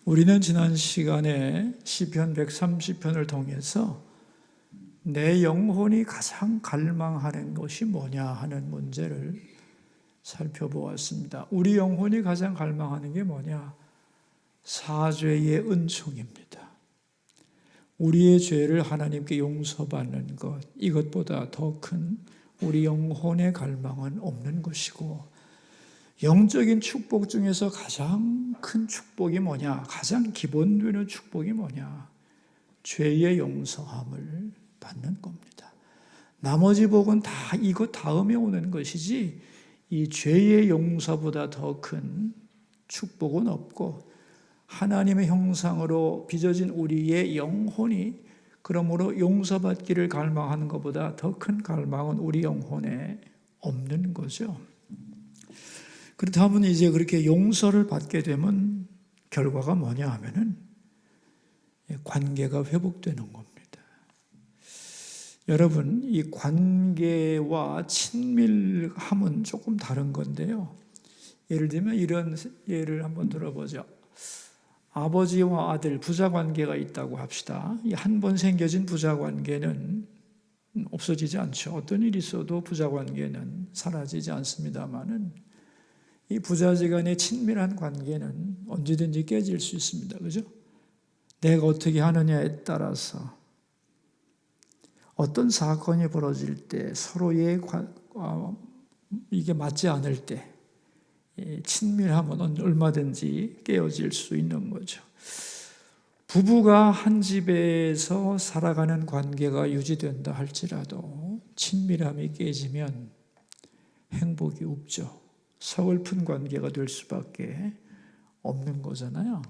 우리는 지난 시간에 시편 130편을 통해서 내 영혼이 가장 갈망하는 것이 뭐냐 하는 문제를 살펴보았습니다. 우리 영혼이 가장 갈망하는 게 뭐냐? 사죄의 은총입니다. 우리의 죄를 하나님께 용서받는 것, 이것보다 더 큰 우리 영혼의 갈망은 없는 것이고, 영적인 축복 중에서 가장 큰 축복이 뭐냐? 가장 기본되는 축복이 뭐냐? 죄의 용서함을 받는 겁니다. 나머지 복은 다 이것 다음에 오는 것이지 이 죄의 용서보다 더 큰 축복은 없고, 하나님의 형상으로 빚어진 우리의 영혼이 그러므로 용서받기를 갈망하는 것보다 더 큰 갈망은 우리 영혼에 없는 거죠. 그렇다면 이제 그렇게 용서를 받게 되면 결과가 뭐냐 하면은 관계가 회복되는 겁니다. 여러분, 이 관계와 친밀함은 조금 다른 건데요. 예를 들면 이런 예를 한번 들어보죠. 아버지와 아들 부자 관계가 있다고 합시다. 이 한 번 생겨진 부자 관계는 없어지지 않죠. 어떤 일이 있어도 부자 관계는 사라지지 않습니다만은 이 부자지간의 친밀한 관계는 언제든지 깨질 수 있습니다. 그죠? 내가 어떻게 하느냐에 따라서 어떤 사건이 벌어질 때 서로의 이게 맞지 않을 때 친밀함은 얼마든지 깨어질 수 있는 거죠. 부부가 한 집에서 살아가는 관계가 유지된다 할지라도 친밀함이 깨지면 행복이 없죠. 서글픈 관계가 될 수밖에 없는 거잖아요.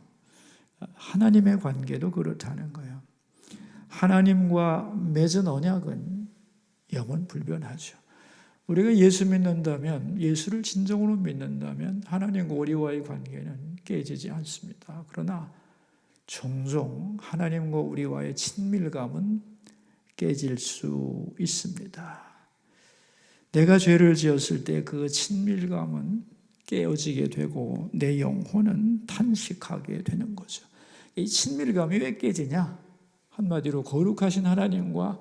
하나님의 관계도 그렇다는 거예요. 하나님과 맺은 언약은 영원 불변하죠. 우리가 예수 믿는다면, 예수를 진정으로 믿는다면 하나님과 우리와의 관계는 깨지지 않습니다. 그러나 종종 하나님과 우리와의 친밀감은 깨질 수 있습니다. 내가 죄를 지었을 때 그 친밀감은 깨어지게 되고 내 영혼은 탄식하게 되는 거죠. 이 친밀감이 왜 깨지냐? 한마디로 거룩하신 하나님과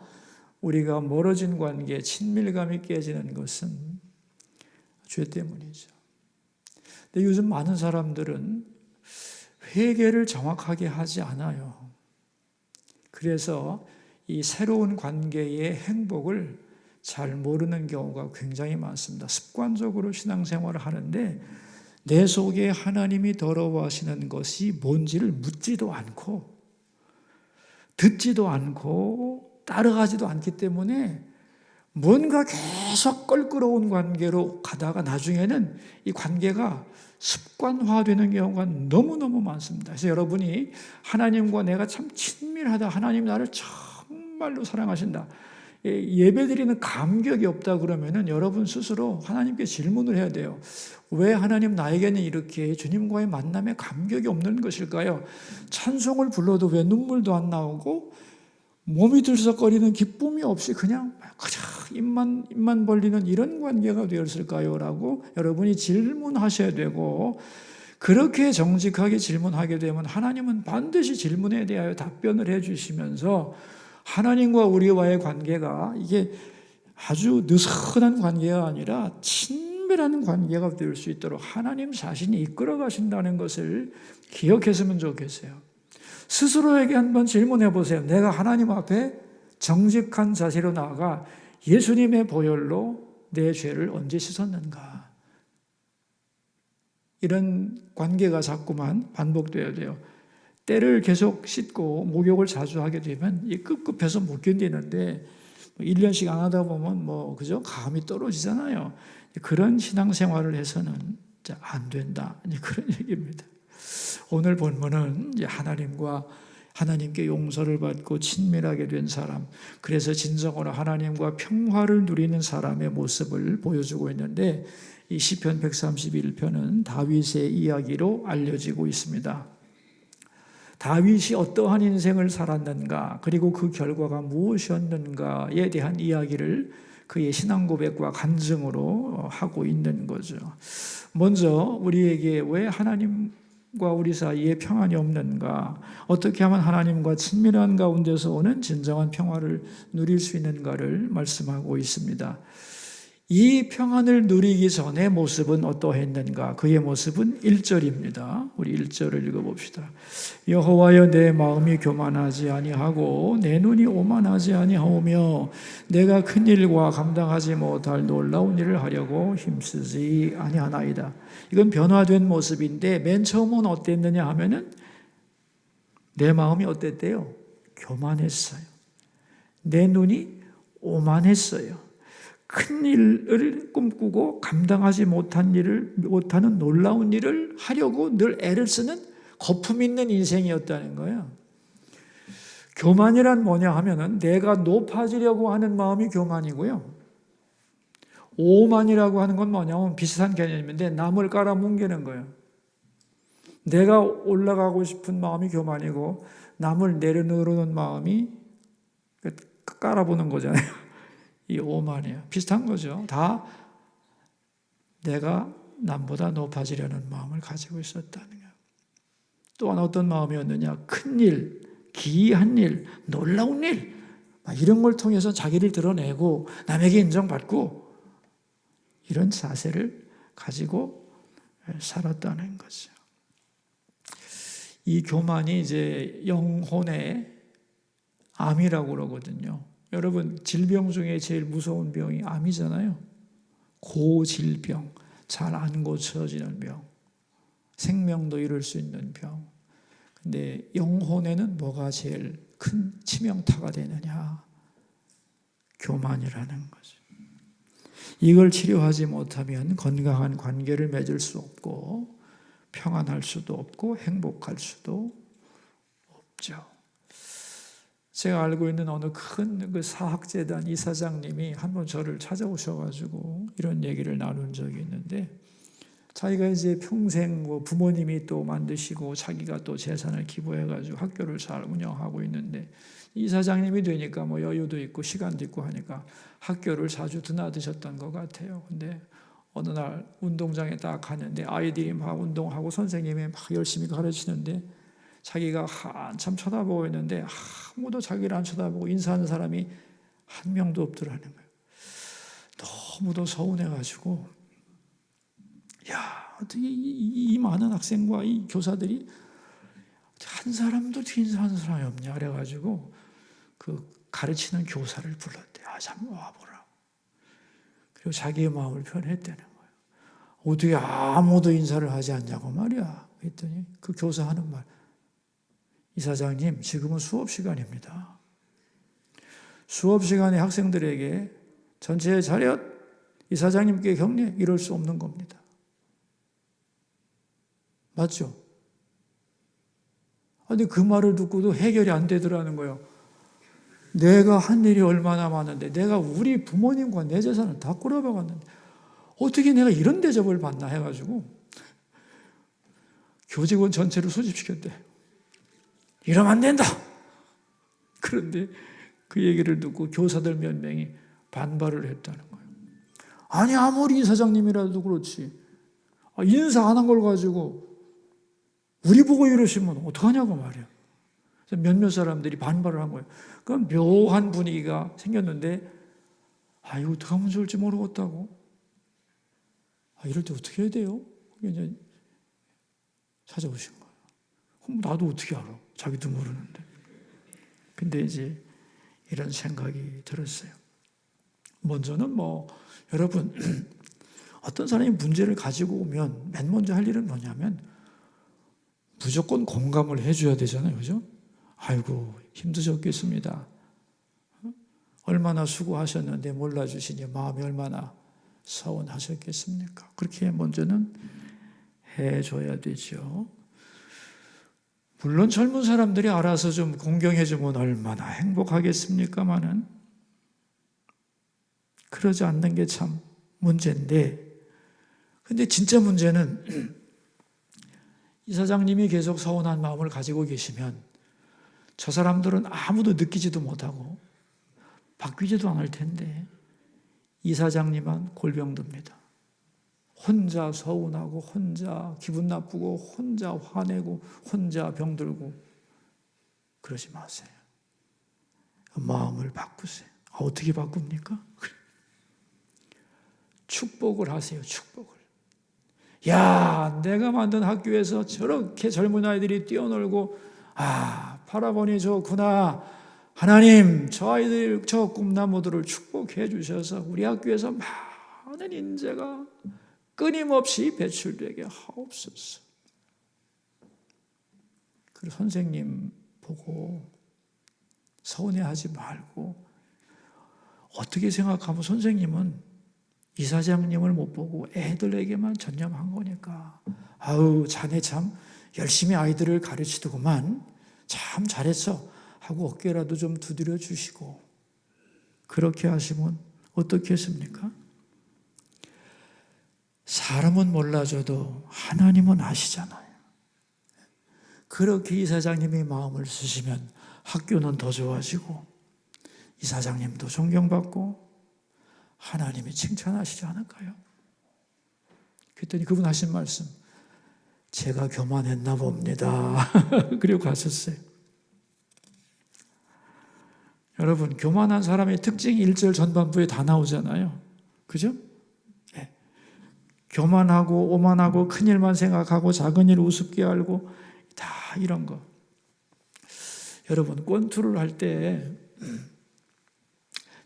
우리가 멀어진 관계, 친밀감이 깨지는 것은 죄 때문이죠. 근데 요즘 많은 사람들은 회개를 정확하게 하지 않아요. 그래서 이 새로운 관계의 행복을 잘 모르는 경우가 굉장히 많습니다. 습관적으로 신앙생활을 하는데 내 속에 하나님이 더러워하시는 것이 뭔지를 묻지도 않고 듣지도 않고 따라가지도 않기 때문에 뭔가 계속 껄끄러운 관계로 가다가 나중에는 이 관계가 습관화되는 경우가 너무너무 많습니다. 그래서 여러분이 하나님과 내가 참 친밀하다, 하나님 나를 정말로 사랑하신다, 예배드리는 감격이 없다 그러면은 여러분 스스로 하나님께 질문을 해야 돼요. 왜 하나님 나에게는 이렇게 주님과의 만남에 감격이 없는 것일까요? 찬송을 불러도 왜 눈물도 안 나오고 몸이 들썩거리는 기쁨이 없이 그냥 입만 벌리는 이런 관계가 되었을까요? 라고 여러분이 질문하셔야 되고, 그렇게 정직하게 질문하게 되면 하나님은 반드시 질문에 대하여 답변을 해 주시면서 하나님과 우리와의 관계가 이게 아주 느슨한 관계가 아니라 친밀한 관계가 될 수 있도록 하나님 자신이 이끌어 가신다는 것을 기억했으면 좋겠어요. 스스로에게 한번 질문해 보세요. 내가 하나님 앞에 정직한 자세로 나아가 예수님의 보혈로 내 죄를 언제 씻었는가? 이런 관계가 자꾸만 반복되어야 돼요. 때를 계속 씻고 목욕을 자주 하게 되면 이 급급해서 못 견디는데 1년씩 안 하다 보면 그죠? 감이 떨어지잖아요. 그런 신앙생활을 해서는 안 된다. 그런 얘기입니다. 오늘 본문은 하나님께 용서를 받고 친밀하게 된 사람, 그래서 진정으로 하나님과 평화를 누리는 사람의 모습을 보여주고 있는데, 이 시편 131편은 다윗의 이야기로 알려지고 있습니다. 다윗이 어떠한 인생을 살았는가, 그리고 그 결과가 무엇이었는가에 대한 이야기를 그의 신앙 고백과 간증으로 하고 있는 거죠. 먼저 우리에게 왜 하나님 하나님과 우리 사이에 평안이 없는가? 어떻게 하면 하나님과 친밀한 가운데서 오는 진정한 평화를 누릴 수 있는가를 말씀하고 있습니다. 이 평안을 누리기 전의 모습은 어떠했는가? 그의 모습은 1절입니다. 우리 1절을 읽어봅시다. 여호와여, 내 마음이 교만하지 아니하고 내 눈이 오만하지 아니하오며 내가 큰 일과 감당하지 못할 놀라운 일을 하려고 힘쓰지 아니하나이다. 이건 변화된 모습인데 맨 처음은 어땠느냐 하면은 내 마음이 어땠대요? 교만했어요. 내 눈이 오만했어요. 큰 일을 꿈꾸고 감당하지 못하는 놀라운 일을 하려고 늘 애를 쓰는 거품 있는 인생이었다는 거예요. 교만이란 뭐냐 하면은 내가 높아지려고 하는 마음이 교만이고요. 오만이라고 하는 건 뭐냐면 비슷한 개념인데 남을 깔아뭉개는 거예요. 내가 올라가고 싶은 마음이 교만이고 남을 내려놓는 마음이 깔아보는 거잖아요. 이 오만이에요. 비슷한 거죠. 다 내가 남보다 높아지려는 마음을 가지고 있었다는 거예요. 또한 어떤 마음이었느냐? 큰 일, 기이한 일, 놀라운 일, 이런 걸 통해서 자기를 드러내고 남에게 인정받고 이런 자세를 가지고 살았다는 거죠. 이 교만이 이제 영혼의 암이라고 그러거든요. 여러분, 질병 중에 제일 무서운 병이 암이잖아요. 고질병, 잘 안 고쳐지는 병, 생명도 잃을 수 있는 병. 근데 영혼에는 뭐가 제일 큰 치명타가 되느냐? 교만이라는 거죠. 이걸 치료하지 못하면 건강한 관계를 맺을 수 없고 평안할 수도 없고 행복할 수도 없죠. 제가 알고 있는 어느 큰 그 사학재단 이사장님이 한번 저를 찾아오셔가지고 이런 얘기를 나눈 적이 있는데, 자기가 이제 평생 부모님이 또 만드시고 자기가 또 재산을 기부해가지고 학교를 잘 운영하고 있는데, 이사장님이 되니까 여유도 있고 시간도 있고 하니까 학교를 자주 드나드셨던 것 같아요. 근데 어느 날 운동장에 딱 갔는데 아이들이 막 운동하고 선생님이 막 열심히 가르치는데 자기가 한참 쳐다보고 있는데 아무도 자기를 안 쳐다보고 인사하는 사람이 한 명도 없더라는 거예요. 너무도 서운해가지고, 야, 어떻게 이 많은 학생과 이 교사들이 한 사람도 인사하는 사람이 없냐 그래가지고 그 가르치는 교사를 불렀대. 참 와보라. 그리고 자기의 마음을 표현했다는 거예요. 어떻게 아무도 인사를 하지 않냐고 말이야. 그랬더니 그 교사 하는 말, 이사장님, 지금은 수업 시간입니다. 수업 시간에 학생들에게 전체 차렷, 이사장님께 격려, 이럴 수 없는 겁니다. 맞죠? 근데 그 말을 듣고도 해결이 안 되더라는 거예요. 내가 한 일이 얼마나 많은데, 내가 우리 부모님과 내 재산을 다 꼬라박았는데 어떻게 내가 이런 대접을 받나 해가지고 교직원 전체를 소집시켰대. 이러면 안 된다. 그런데 그 얘기를 듣고 교사들 몇 명이 반발을 했다는 거예요. 아니, 아무리 이사장님이라도 그렇지, 인사 안 한 걸 가지고 우리 보고 이러시면 어떡하냐고 말이야. 몇몇 사람들이 반발을 한 거예요. 그럼 묘한 분위기가 생겼는데, 이거 어떻게 하면 좋을지 모르겠다고. 이럴 때 어떻게 해야 돼요? 이제 찾아오신 거예요. 그럼 나도 어떻게 알아? 자기도 모르는데. 근데 이제 이런 생각이 들었어요. 먼저는 여러분, 어떤 사람이 문제를 가지고 오면 맨 먼저 할 일은 뭐냐면 무조건 공감을 해줘야 되잖아요. 그죠? 아이고, 힘드셨겠습니다. 얼마나 수고하셨는데 몰라주시니 마음이 얼마나 서운하셨겠습니까? 그렇게 먼저는 해줘야 되죠. 물론 젊은 사람들이 알아서 좀 공경해주면 얼마나 행복하겠습니까마는 그러지 않는 게 참 문제인데, 근데 진짜 문제는 이사장님이 계속 서운한 마음을 가지고 계시면 저 사람들은 아무도 느끼지도 못하고 바뀌지도 않을 텐데 이사장님만 골병듭니다. 혼자 서운하고 혼자 기분 나쁘고 혼자 화내고 혼자 병들고 그러지 마세요. 마음을 바꾸세요. 어떻게 바꿉니까? 축복을 하세요. 축복을. 야, 내가 만든 학교에서 저렇게 젊은 아이들이 뛰어놀고 바라보니 좋구나. 하나님, 저 아이들, 저 꿈나무들을 축복해 주셔서 우리 학교에서 많은 인재가 끊임없이 배출되게 하옵소서. 그리고 선생님 보고 서운해하지 말고, 어떻게 생각하면 선생님은 이사장님을 못 보고 애들에게만 전념한 거니까, 아우 자네 참 열심히 아이들을 가르치더구만, 참 잘했어 하고 어깨라도 좀 두드려 주시고, 그렇게 하시면 어떻겠습니까? 사람은 몰라줘도 하나님은 아시잖아요. 그렇게 이사장님이 마음을 쓰시면 학교는 더 좋아지고 이사장님도 존경받고 하나님이 칭찬하시지 않을까요? 그랬더니 그분 하신 말씀, 제가 교만했나 봅니다. 그리고 가셨어요. 여러분, 교만한 사람의 특징이 1절 전반부에 다 나오잖아요. 그죠? 네. 교만하고 오만하고 큰 일만 생각하고 작은 일 우습게 알고 다 이런 거. 여러분, 권투를 할 때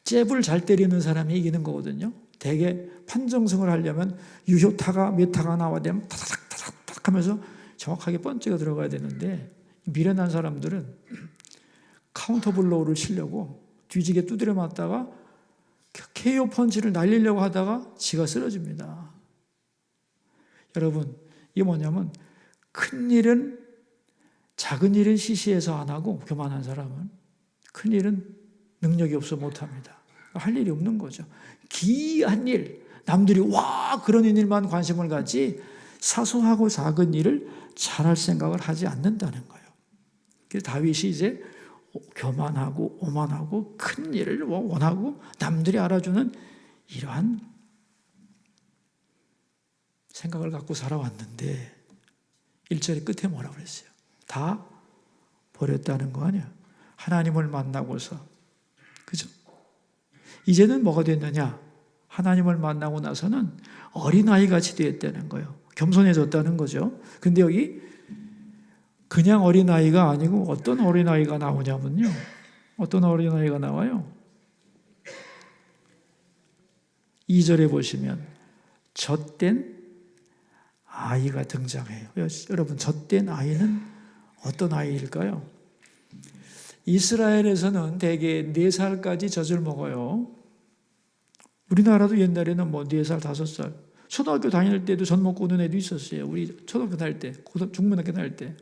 잽을 잘 때리는 사람이 이기는 거거든요. 대개 판정승을 하려면 유효타가 몇 타가 나와야 되면 타닥타닥 하면서 정확하게 번째가 들어가야 되는데, 미련한 사람들은 카운터 블로우를 치려고 뒤지게 두드려 맞다가 KO 펀치를 날리려고 하다가 지가 쓰러집니다. 여러분, 이게 뭐냐면 큰 일은 작은 일은 시시해서 안 하고, 교만한 사람은 큰 일은 능력이 없어 못합니다. 할 일이 없는 거죠. 기이한 일, 남들이 와 그런 일만 관심을 갖지 사소하고 작은 일을 잘할 생각을 하지 않는다는 거예요. 그래서 다윗이 이제 교만하고 오만하고 큰 일을 원하고 남들이 알아주는 이러한 생각을 갖고 살아왔는데 1절의 끝에 뭐라고 그랬어요? 다 버렸다는 거 아니야. 하나님을 만나고서. 그죠? 이제는 뭐가 됐느냐? 하나님을 만나고 나서는 어린아이같이 되었다는 거예요. 겸손해졌다는 거죠. 근데 여기 그냥 어린아이가 아니고 어떤 어린아이가 나오냐면요. 어떤 어린아이가 나와요? 2절에 보시면 젖된 아이가 등장해요. 여러분, 젖된 아이는 어떤 아이일까요? 이스라엘에서는 대개 4살까지 젖을 먹어요. 우리나라도 옛날에는 4살, 5살. 초등학교 다닐 때도 젖 먹고 오는 애도 있었어요. 우리 초등학교 다닐 때, 중고등학교 다닐 때.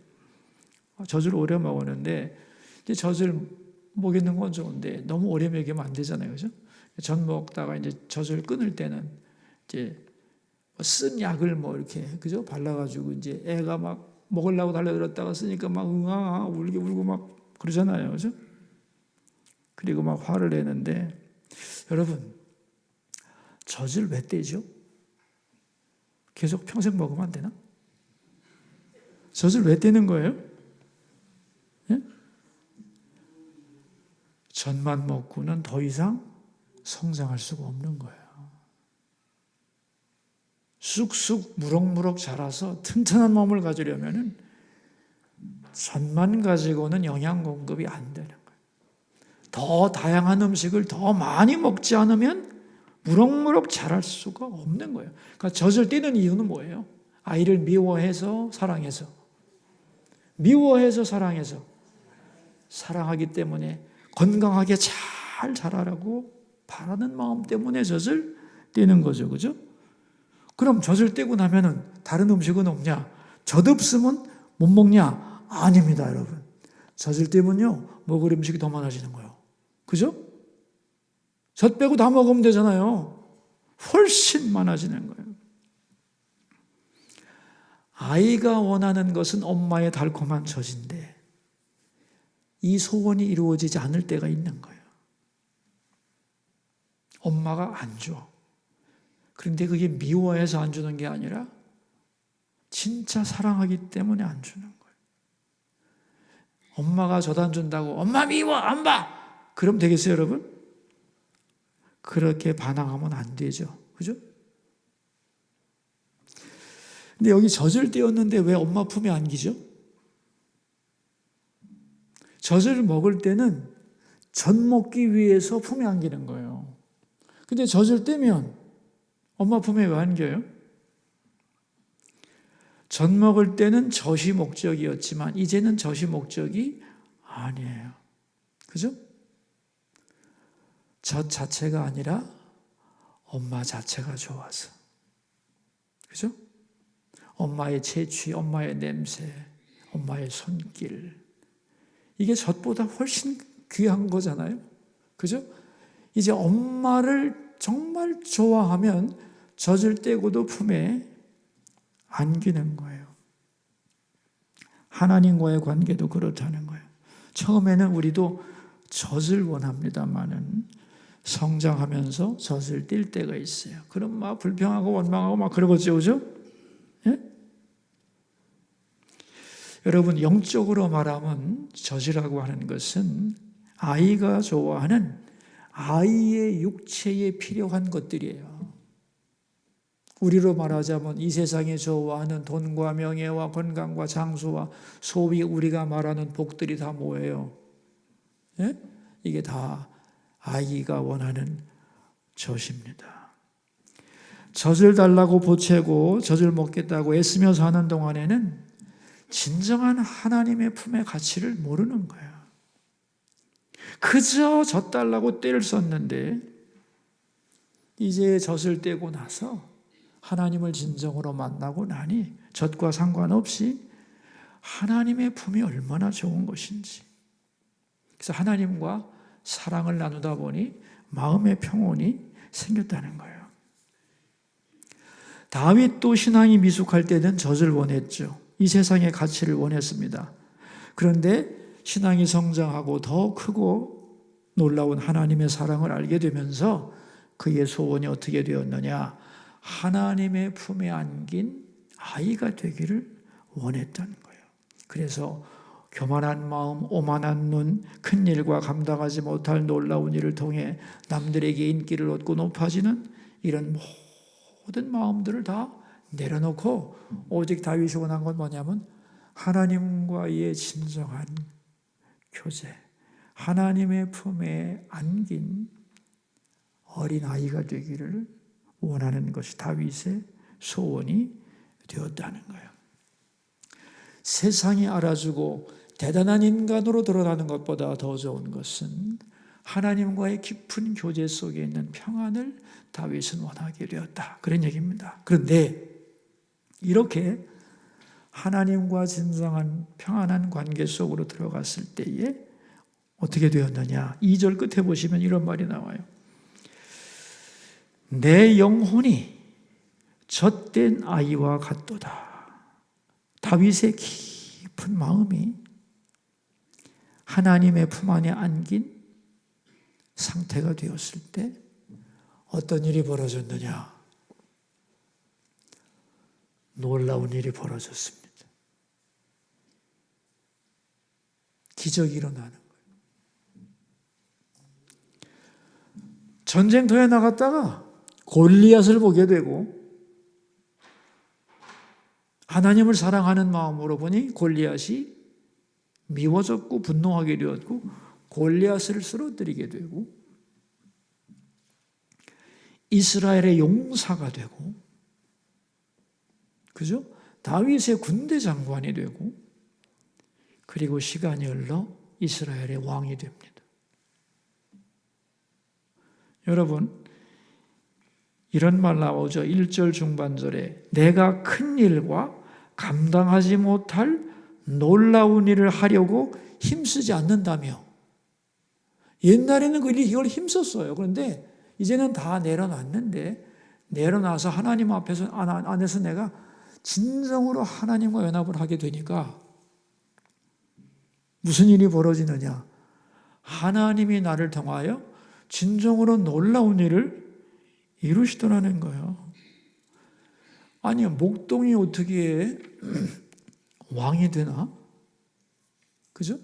젖을 오래 먹었는데, 이제 젖을 먹이는 건 좋은데, 너무 오래 먹이면 안 되잖아요. 그죠? 젖 먹다가 이제 젖을 끊을 때는, 이제, 쓴 약을 이렇게, 그죠? 발라가지고, 이제 애가 막 먹으려고 달려들었다가 쓰니까 막 응아, 울고 막 그러잖아요. 그죠? 그리고 막 화를 내는데, 여러분, 젖을 왜 떼죠? 계속 평생 먹으면 안 되나? 젖을 왜 떼는 거예요? 예? 젖만 먹고는 더 이상 성장할 수가 없는 거예요. 쑥쑥 무럭무럭 자라서 튼튼한 몸을 가지려면은 젖만 가지고는 영양 공급이 안 되는 거예요. 더 다양한 음식을 더 많이 먹지 않으면 무럭무럭 자랄 수가 없는 거예요. 그러니까 젖을 떼는 이유는 뭐예요? 아이를 미워해서, 사랑해서. 미워해서, 사랑해서. 사랑하기 때문에 건강하게 잘 자라라고 바라는 마음 때문에 젖을 떼는 거죠. 그죠? 그럼 젖을 떼고 나면은 다른 음식은 없냐? 젖 없으면 못 먹냐? 아닙니다, 여러분. 젖을 떼면요, 먹을 음식이 더 많아지는 거예요. 그죠? 젖 빼고 다 먹으면 되잖아요. 훨씬 많아지는 거예요. 아이가 원하는 것은 엄마의 달콤한 젖인데 이 소원이 이루어지지 않을 때가 있는 거예요. 엄마가 안 줘. 그런데 그게 미워해서 안 주는 게 아니라 진짜 사랑하기 때문에 안 주는 거예요. 엄마가 젖 안 준다고 엄마 미워 안 봐. 그럼 되겠어요, 여러분? 그렇게 반항하면 안 되죠. 그죠? 근데 여기 젖을 떼었는데 왜 엄마 품에 안기죠? 젖을 먹을 때는 젖 먹기 위해서 품에 안기는 거예요. 근데 젖을 떼면 엄마 품에 왜 안겨요? 젖 먹을 때는 젖이 목적이었지만 이제는 젖이 목적이 아니에요. 그죠? 젖 자체가 아니라 엄마 자체가 좋아서. 그죠? 엄마의 채취, 엄마의 냄새, 엄마의 손길. 이게 젖보다 훨씬 귀한 거잖아요. 그죠? 이제 엄마를 정말 좋아하면 젖을 떼고도 품에 안기는 거예요. 하나님과의 관계도 그렇다는 거예요. 처음에는 우리도 젖을 원합니다만은 성장하면서 젖을 뗄 때가 있어요. 그럼 막 불평하고 원망하고 막 그러겠죠, 그죠? 예? 여러분, 영적으로 말하면 젖이라고 하는 것은 아이가 좋아하는 아이의 육체에 필요한 것들이에요. 우리로 말하자면 이 세상에 좋아하는 돈과 명예와 건강과 장수와 소위 우리가 말하는 복들이 다 뭐예요? 예? 이게 다 아이가 원하는 젖입니다. 젖을 달라고 보채고 젖을 먹겠다고 애쓰며 사는 동안에는 진정한 하나님의 품의 가치를 모르는 거예요. 그저 젖 달라고 떼를 썼는데 이제 젖을 떼고 나서 하나님을 진정으로 만나고 나니 젖과 상관없이 하나님의 품이 얼마나 좋은 것인지. 그래서 하나님과 사랑을 나누다 보니 마음의 평온이 생겼다는 거예요. 다윗도 신앙이 미숙할 때는 젖을 원했죠. 이 세상의 가치를 원했습니다. 그런데 신앙이 성장하고 더 크고 놀라운 하나님의 사랑을 알게 되면서 그의 소원이 어떻게 되었느냐? 하나님의 품에 안긴 아이가 되기를 원했던 거예요. 그래서 교만한 마음, 오만한 눈, 큰 일과 감당하지 못할 놀라운 일을 통해 남들에게 인기를 얻고 높아지는 이런 모든 마음들을 다 내려놓고 오직 다윗이 원한 건 뭐냐면 하나님과의 진정한 교제, 하나님의 품에 안긴 어린아이가 되기를 원하는 것이 다윗의 소원이 되었다는 거예요. 세상이 알아주고 대단한 인간으로 드러나는 것보다 더 좋은 것은 하나님과의 깊은 교제 속에 있는 평안을 다윗은 원하게 되었다. 그런 얘기입니다. 그런데 이렇게 하나님과 진정한 평안한 관계 속으로 들어갔을 때에 어떻게 되었느냐? 2절 끝에 보시면 이런 말이 나와요. 내 영혼이 젖된 아이와 같도다. 다윗의 깊은 마음이 하나님의 품 안에 안긴 상태가 되었을 때 어떤 일이 벌어졌느냐? 놀라운 일이 벌어졌습니다. 기적이 일어나는 거예요. 전쟁터에 나갔다가 골리앗을 보게 되고 하나님을 사랑하는 마음으로 보니 골리앗이 미워졌고 분노하게 되었고 골리앗을 쓰러뜨리게 되고 이스라엘의 용사가 되고 그죠? 다윗의 군대 장관이 되고 그리고 시간이 흘러 이스라엘의 왕이 됩니다. 여러분 이런 말 나오죠. 1절 중반절에 내가 큰 일과 감당하지 못할 놀라운 일을 하려고 힘쓰지 않는다며. 옛날에는 이걸 힘썼어요. 그런데 이제는 다 내려놨는데 내려놔서 하나님 안에서 내가 진정으로 하나님과 연합을 하게 되니까 무슨 일이 벌어지느냐? 하나님이 나를 통하여 진정으로 놀라운 일을 이루시더라는 거예요. 아니, 목동이 어떻게 왕이 되나? 그죠?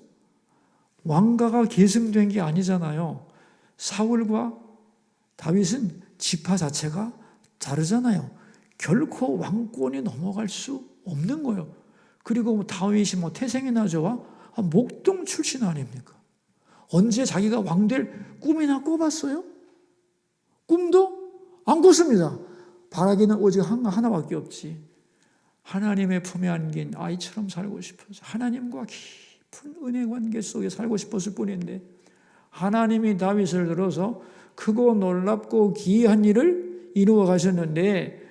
왕가가 계승된 게 아니잖아요. 사울과 다윗은 지파 자체가 다르잖아요. 결코 왕권이 넘어갈 수 없는 거예요. 그리고 다윗이 태생이나 저와 목동 출신 아닙니까? 언제 자기가 왕 될 꿈이나 꿔봤어요? 꿈도 안 꿨습니다. 바라기는 오직 하나밖에 없지. 하나님의 품에 안긴 아이처럼 살고 싶어서 하나님과 깊은 은혜 관계 속에 살고 싶었을 뿐인데, 하나님이 다윗을 들어서 크고 놀랍고 기이한 일을 이루어 가셨는데,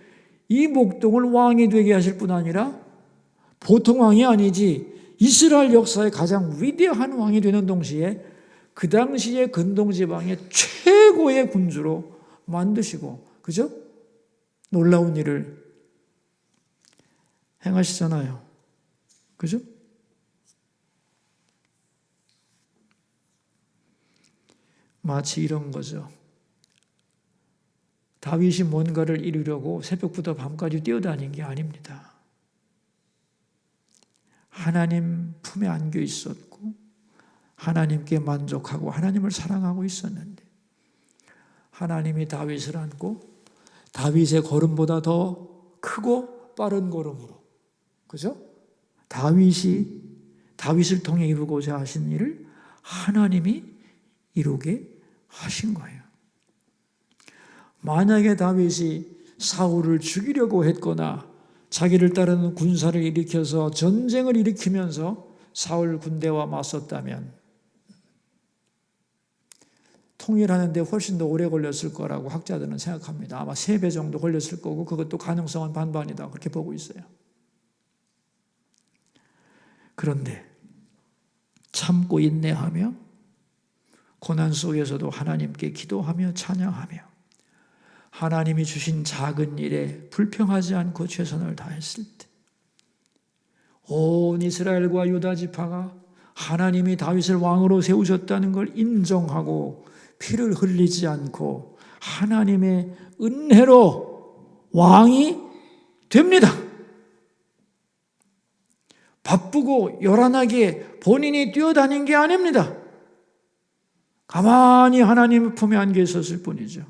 이 목동을 왕이 되게 하실 뿐 아니라 보통 왕이 아니지, 이스라엘 역사의 가장 위대한 왕이 되는 동시에 그 당시의 근동지방의 최고의 군주로 만드시고, 그죠? 놀라운 일을 행하시잖아요. 그죠? 마치 이런 거죠. 다윗이 뭔가를 이루려고 새벽부터 밤까지 뛰어다닌 게 아닙니다. 하나님 품에 안겨 있었고 하나님께 만족하고 하나님을 사랑하고 있었는데, 하나님이 다윗을 안고 다윗의 걸음보다 더 크고 빠른 걸음으로, 그죠? 다윗을 통해 이루고자 하신 일을 하나님이 이루게 하신 거예요. 만약에 다윗이 사울을 죽이려고 했거나 자기를 따르는 군사를 일으켜서 전쟁을 일으키면서 사울 군대와 맞섰다면 통일하는 데 훨씬 더 오래 걸렸을 거라고 학자들은 생각합니다. 아마 3배 정도 걸렸을 거고, 그것도 가능성은 반반이다, 그렇게 보고 있어요. 그런데 참고 인내하며 고난 속에서도 하나님께 기도하며 찬양하며 하나님이 주신 작은 일에 불평하지 않고 최선을 다했을 때, 온 이스라엘과 유다 지파가 하나님이 다윗을 왕으로 세우셨다는 걸 인정하고 피를 흘리지 않고 하나님의 은혜로 왕이 됩니다. 바쁘고 요란하게 본인이 뛰어다닌 게 아닙니다. 가만히 하나님 품에 안겨 있었을 뿐이죠.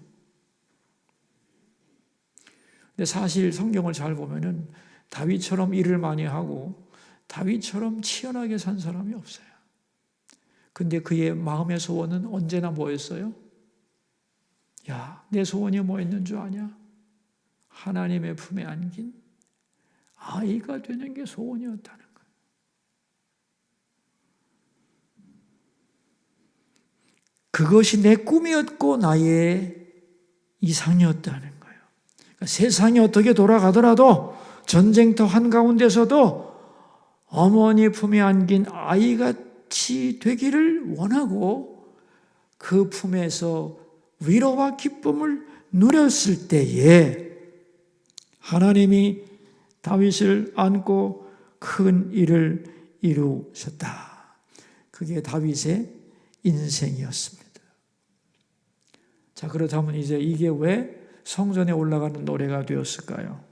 근데 사실 성경을 잘 보면은 다윗처럼 일을 많이 하고 다윗처럼 치열하게 산 사람이 없어요. 근데 그의 마음의 소원은 언제나 뭐였어요? 야, 내 소원이 뭐였는 줄 아냐? 하나님의 품에 안긴 아이가 되는 게 소원이었다는 거예요. 그것이 내 꿈이었고 나의 이상이었다는 거예요. 그러니까 세상이 어떻게 돌아가더라도 전쟁터 한가운데서도 어머니 품에 안긴 아이같이 되기를 원하고 그 품에서 위로와 기쁨을 누렸을 때에 하나님이 다윗을 안고 큰 일을 이루셨다. 그게 다윗의 인생이었습니다. 자, 그렇다면 이제 이게 왜 성전에 올라가는 노래가 되었을까요?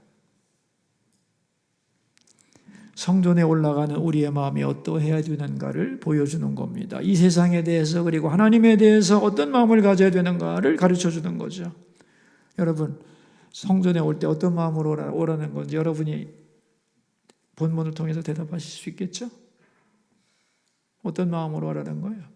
성전에 올라가는 우리의 마음이 어떠해야 되는가를 보여주는 겁니다. 이 세상에 대해서, 그리고 하나님에 대해서 어떤 마음을 가져야 되는가를 가르쳐 주는 거죠. 여러분, 성전에 올 때 어떤 마음으로 오라는 건지 여러분이 본문을 통해서 대답하실 수 있겠죠? 어떤 마음으로 오라는 거예요?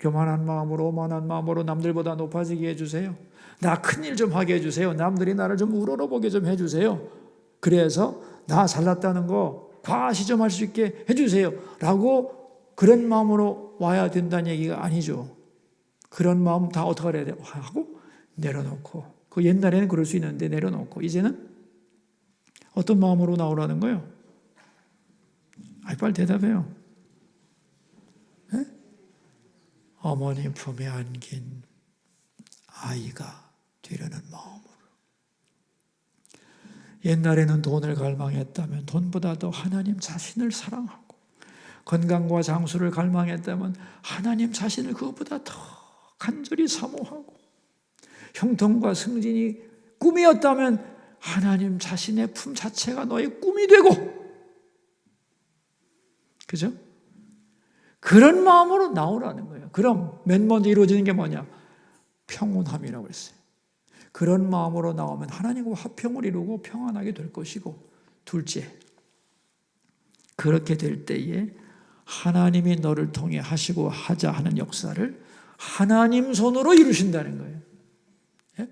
교만한 마음으로, 오만한 마음으로 남들보다 높아지게 해주세요. 나 큰일 좀 하게 해주세요. 남들이 나를 좀 우러러보게 좀 해주세요. 그래서 나 잘났다는 거 과시 좀 할 수 있게 해주세요. 라고 그런 마음으로 와야 된다는 얘기가 아니죠. 그런 마음 다 어떻게 해야 돼요? 하고 내려놓고. 그 옛날에는 그럴 수 있는데 내려놓고, 이제는 어떤 마음으로 나오라는 거예요? 빨리 대답해요. 네? 어머니 품에 안긴 아이가 되려는 마음으로. 옛날에는 돈을 갈망했다면 돈보다 더 하나님 자신을 사랑하고, 건강과 장수를 갈망했다면 하나님 자신을 그것보다 더 간절히 사모하고, 형통과 승진이 꿈이었다면 하나님 자신의 품 자체가 너의 꿈이 되고, 그죠? 그런 마음으로 나오라는 거예요. 그럼 맨 먼저 이루어지는 게 뭐냐? 평온함이라고 했어요. 그런 마음으로 나오면 하나님과 화평을 이루고 평안하게 될 것이고, 둘째, 그렇게 될 때에 하나님이 너를 통해 하시고 하자 하는 역사를 하나님 손으로 이루신다는 거예요. 예?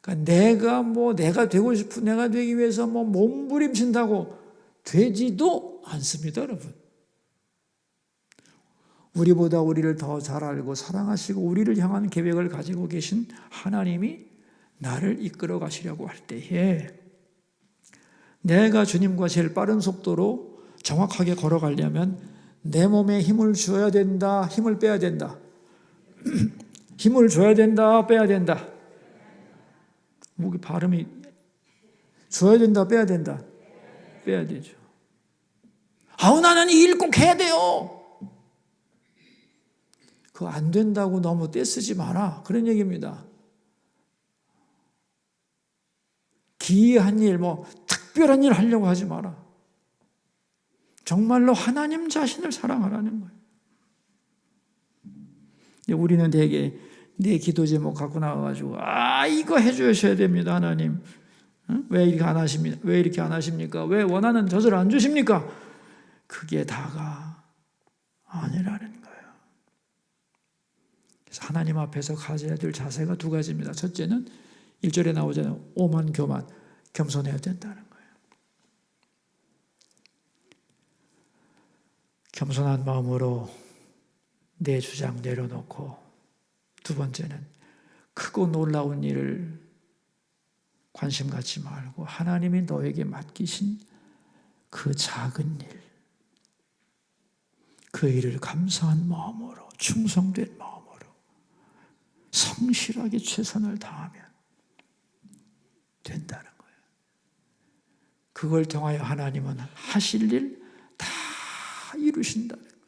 그러니까 내가 되고 싶은, 내가 되기 위해서 몸부림친다고 되지도 않습니다, 여러분. 우리보다 우리를 더 잘 알고 사랑하시고 우리를 향한 계획을 가지고 계신 하나님이 나를 이끌어 가시려고 할 때에 내가 주님과 제일 빠른 속도로 정확하게 걸어가려면 내 몸에 힘을 줘야 된다, 힘을 빼야 된다. 힘을 줘야 된다, 빼야 된다. 목이 발음이 줘야 된다, 빼야 된다. 빼야 되죠. 아우, 나는 이 일 꼭 해야 돼요. 그거 안 된다고 너무 떼쓰지 마라. 그런 얘기입니다. 기이한 일, 특별한 일 하려고 하지 마라. 정말로 하나님 자신을 사랑하라는 거예요. 우리는 되게 내 기도 제목 갖고 나와가지고 이거 해주셔야 됩니다, 하나님. 왜 이렇게 안 하십니까? 왜 이렇게 안 하십니까? 왜 원하는 젖을 안 주십니까? 그게 다가 아니라는 거예요. 그래서 하나님 앞에서 가져야 될 자세가 두 가지입니다. 첫째는 1절에 나오잖아요. 오만 교만, 겸손해야 된다는 거예요. 겸손한 마음으로 내 주장 내려놓고, 두 번째는 크고 놀라운 일을 관심 갖지 말고 하나님이 너에게 맡기신 그 작은 일, 그 일을 감사한 마음으로, 충성된 마음으로 성실하게 최선을 다하면 된다는 거예요. 그걸 통하여 하나님은 하실 일 다 이루신다는 거예요.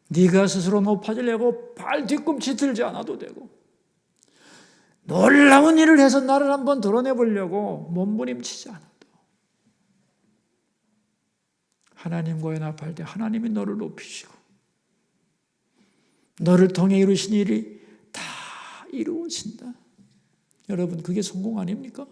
네가 스스로 높아지려고 발 뒤꿈치 들지 않아도 되고, 놀라운 일을 해서 나를 한번 드러내보려고 몸부림치지 않아도, 하나님과 연합할 때 하나님이 너를 높이시고 너를 통해 이루신 일이 다 이루어진다. 여러분, 그게 성공 아닙니까?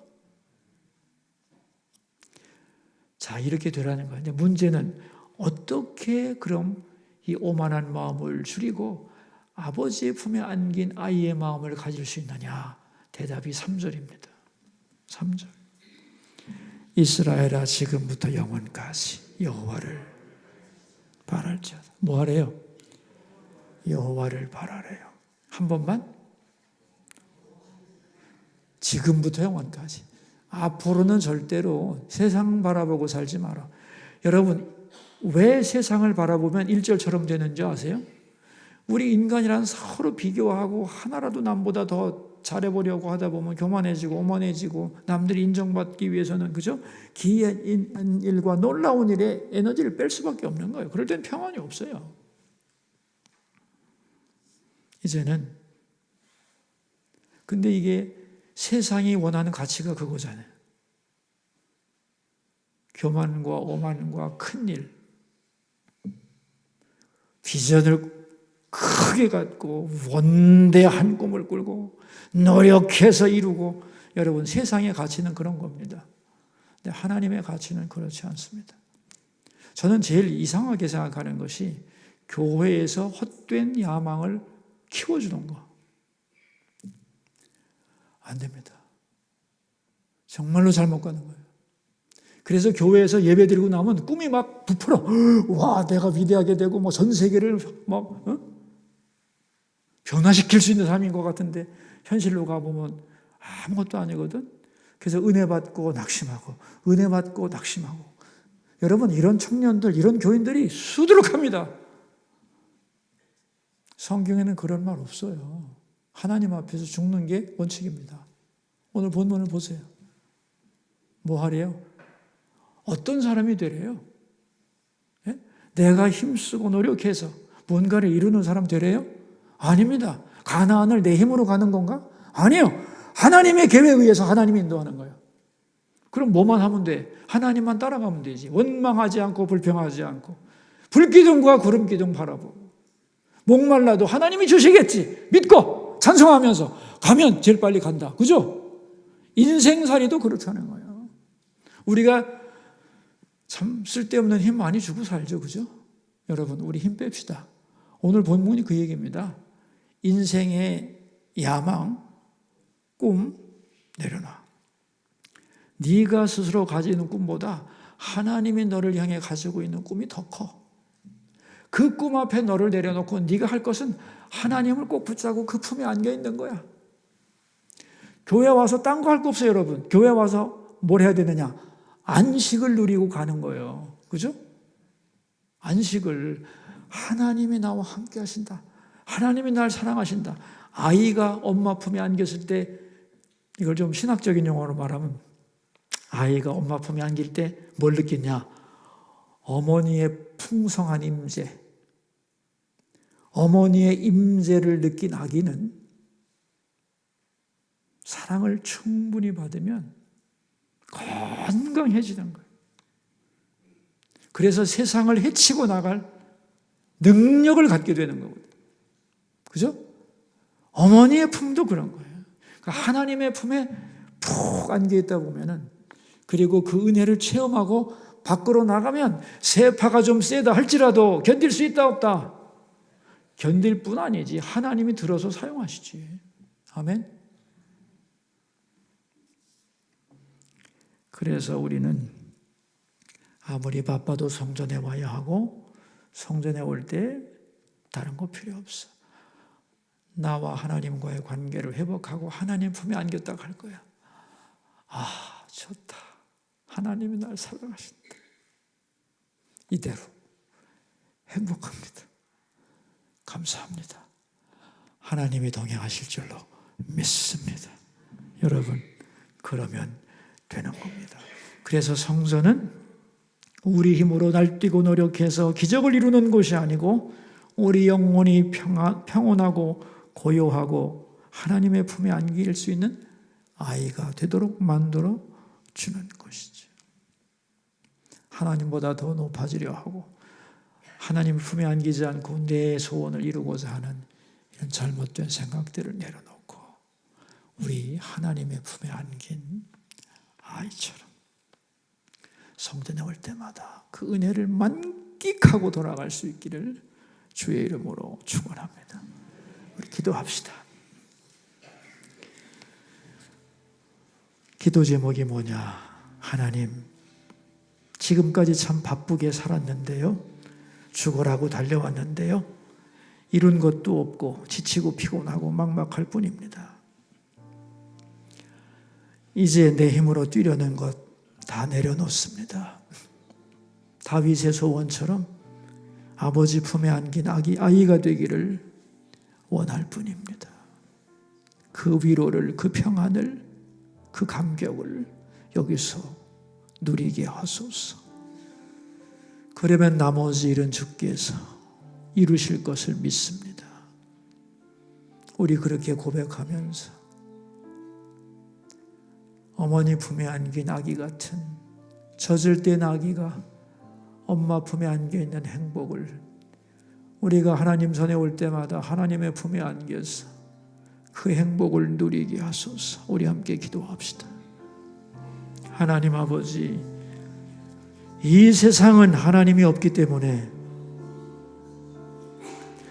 자, 이렇게 되라는 거예요. 문제는 어떻게 그럼 이 오만한 마음을 줄이고 아버지의 품에 안긴 아이의 마음을 가질 수 있느냐? 대답이 3절입니다. 3절. 이스라엘아, 지금부터 영원까지 여호와를 바랄지어다. 뭐 하래요? 여호와를 바라래요. 한 번만. 지금부터 영원까지. 앞으로는 절대로 세상 바라보고 살지 마라. 여러분, 왜 세상을 바라보면 1절처럼 되는지 아세요? 우리 인간이란 서로 비교하고 하나라도 남보다 더 잘해보려고 하다 보면 교만해지고 오만해지고, 남들이 인정받기 위해서는, 그죠? 기이한 일과 놀라운 일에 에너지를 뺄 수밖에 없는 거예요. 그럴 땐 평안이 없어요. 이제는. 근데 이게 세상이 원하는 가치가 그거잖아요. 교만과 오만과 큰일, 비전을 크게 갖고 원대한 꿈을 꾸고 노력해서 이루고, 여러분, 세상의 가치는 그런 겁니다. 근데 하나님의 가치는 그렇지 않습니다. 저는 제일 이상하게 생각하는 것이 교회에서 헛된 야망을 키워주는 거. 안 됩니다. 정말로 잘못 가는 거예요. 그래서 교회에서 예배 드리고 나면 꿈이 막 부풀어. 와, 내가 위대하게 되고 전 세계를 변화시킬 수 있는 삶인 것 같은데 현실로 가보면 아무것도 아니거든. 그래서 은혜 받고 낙심하고, 은혜 받고 낙심하고. 여러분, 이런 청년들, 이런 교인들이 수두룩합니다. 성경에는 그런 말 없어요. 하나님 앞에서 죽는 게 원칙입니다. 오늘 본문을 보세요. 뭐 하래요? 어떤 사람이 되래요? 예? 내가 힘쓰고 노력해서 뭔가를 이루는 사람 되래요? 아닙니다. 가나안을 내 힘으로 가는 건가? 아니요. 하나님의 계획에 의해서 하나님이 인도하는 거예요. 그럼 뭐만 하면 돼? 하나님만 따라가면 되지. 원망하지 않고 불평하지 않고 불기둥과 구름기둥 바라보고 목말라도 하나님이 주시겠지 믿고 찬송하면서 가면 제일 빨리 간다. 그죠? 인생살이도 그렇다는 거예요. 우리가 참 쓸데없는 힘 많이 주고 살죠. 그죠? 여러분 우리 힘 뺍시다. 오늘 본문이 그 얘기입니다. 인생의 야망, 꿈 내려놔. 네가 스스로 가지는 꿈보다 하나님이 너를 향해 가지고 있는 꿈이 더 커. 그 꿈 앞에 너를 내려놓고 네가 할 것은 하나님을 꼭 붙잡고 그 품에 안겨 있는 거야. 교회 와서 딴 거 할 거 없어요, 여러분. 교회 와서 뭘 해야 되느냐? 안식을 누리고 가는 거예요. 그죠? 안식을. 하나님이 나와 함께 하신다. 하나님이 날 사랑하신다. 아이가 엄마 품에 안겼을 때, 이걸 좀 신학적인 용어로 말하면 아이가 엄마 품에 안길 때 뭘 느끼냐? 어머니의 풍성한 임재, 어머니의 임재를 느낀 아기는 사랑을 충분히 받으면 건강해지는 거예요. 그래서 세상을 해치고 나갈 능력을 갖게 되는 거거든요. 그죠? 어머니의 품도 그런 거예요. 그러니까 하나님의 품에 푹 안겨 있다 보면은, 그리고 그 은혜를 체험하고 밖으로 나가면 세파가 좀 세다 할지라도 견딜 수 있다 없다? 견딜 뿐 아니지 하나님이 들어서 사용하시지. 아멘. 그래서 우리는 아무리 바빠도 성전에 와야 하고, 성전에 올 때 다른 거 필요 없어. 나와 하나님과의 관계를 회복하고 하나님 품에 안겼다고 할 거야. 아, 좋다. 하나님이 날 사랑하신다. 이대로 행복합니다. 감사합니다. 하나님이 동행하실 줄로 믿습니다. 여러분, 그러면 되는 겁니다. 그래서 성전은 우리 힘으로 날뛰고 노력해서 기적을 이루는 곳이 아니고, 우리 영혼이 평온하고 고요하고 하나님의 품에 안길 수 있는 아이가 되도록 만들어 주는 것이죠. 하나님보다 더 높아지려 하고 하나님 품에 안기지 않고 내 소원을 이루고자 하는 이런 잘못된 생각들을 내려놓고 우리 하나님의 품에 안긴 아이처럼 성전에 올 때마다 그 은혜를 만끽하고 돌아갈 수 있기를 주의 이름으로 축원합니다. 우리 기도합시다. 기도 제목이 뭐냐? 하나님, 지금까지 참 바쁘게 살았는데요, 죽으라고 달려왔는데요, 이룬 것도 없고 지치고 피곤하고 막막할 뿐입니다. 이제 내 힘으로 뛰려는 것 다 내려놓습니다. 다윗의 소원처럼 아버지 품에 안긴 아이가 되기를 원할 뿐입니다. 그 위로를, 그 평안을, 그 감격을 여기서 누리게 하소서. 그러면 나머지 일은 주께서 이루실 것을 믿습니다. 우리 그렇게 고백하면서 어머니 품에 안긴 아기 같은 젖을 땐 아기가 엄마 품에 안겨 있는 행복을 우리가 하나님 손에 올 때마다 하나님의 품에 안겨서 그 행복을 누리게 하소서. 우리 함께 기도합시다. 하나님 아버지, 이 세상은 하나님이 없기 때문에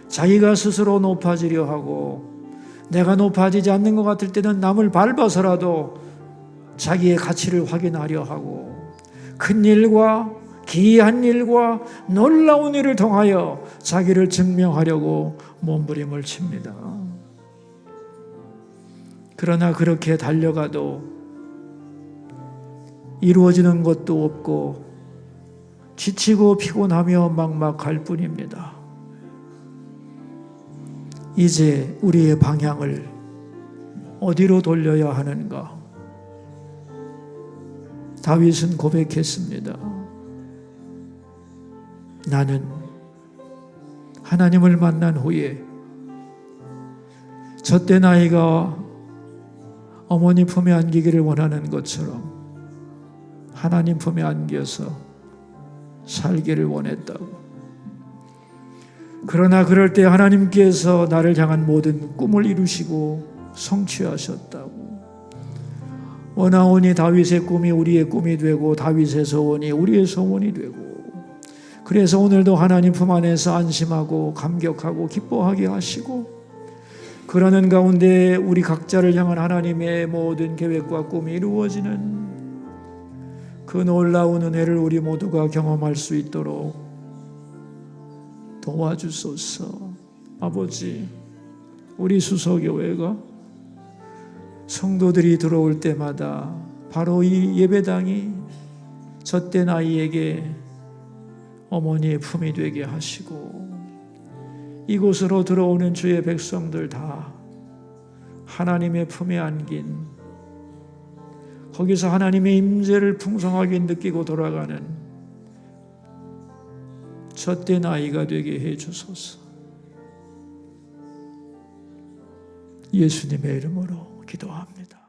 자기가 스스로 높아지려 하고, 내가 높아지지 않는 것 같을 때는 남을 밟아서라도 자기의 가치를 확인하려 하고, 큰 일과 기이한 일과 놀라운 일을 통하여 자기를 증명하려고 몸부림을 칩니다. 그러나 그렇게 달려가도 이루어지는 것도 없고 지치고 피곤하며 막막할 뿐입니다. 이제 우리의 방향을 어디로 돌려야 하는가? 다윗은 고백했습니다. 나는 하나님을 만난 후에 젖된 아이가 어머니 품에 안기기를 원하는 것처럼 하나님 품에 안겨서 살기를 원했다고. 그러나 그럴 때 하나님께서 나를 향한 모든 꿈을 이루시고 성취하셨다고. 원하오니 다윗의 꿈이 우리의 꿈이 되고 다윗의 소원이 우리의 소원이 되고, 그래서 오늘도 하나님 품 안에서 안심하고 감격하고 기뻐하게 하시고, 그러는 가운데 우리 각자를 향한 하나님의 모든 계획과 꿈이 이루어지는 그 놀라운 은혜를 우리 모두가 경험할 수 있도록 도와주소서. 아버지, 우리 수서교회가 성도들이 들어올 때마다 바로 이 예배당이 젖된 아이에게 어머니의 품이 되게 하시고, 이곳으로 들어오는 주의 백성들 다 하나님의 품에 안긴, 거기서 하나님의 임재를 풍성하게 느끼고 돌아가는 젖된 아이가 되게 해 주소서. 예수님의 이름으로 기도합니다.